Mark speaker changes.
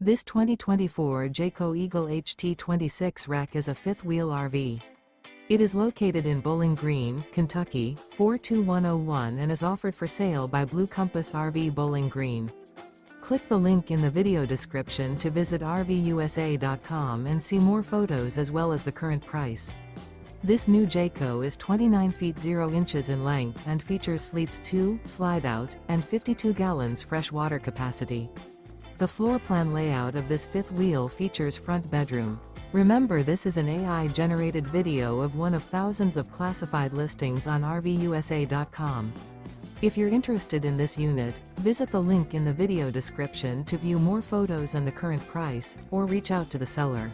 Speaker 1: This 2024 Jayco Eagle HT 26 rack is a fifth-wheel RV. It is located in Bowling Green, Kentucky, 42101 and is offered for sale by Blue Compass RV Bowling Green. Click the link in the video description to visit RVUSA.com and see more photos as well as the current price. This new Jayco is 29 feet 0 inches in length and features sleeps 2, slide-out, and 52 gallons fresh water capacity. The floor plan layout of this fifth wheel features front bedroom. Remember, this is an AI-generated video of one of thousands of classified listings on RVUSA.com. If you're interested in this unit, visit the link in the video description to view more photos and the current price, or reach out to the seller.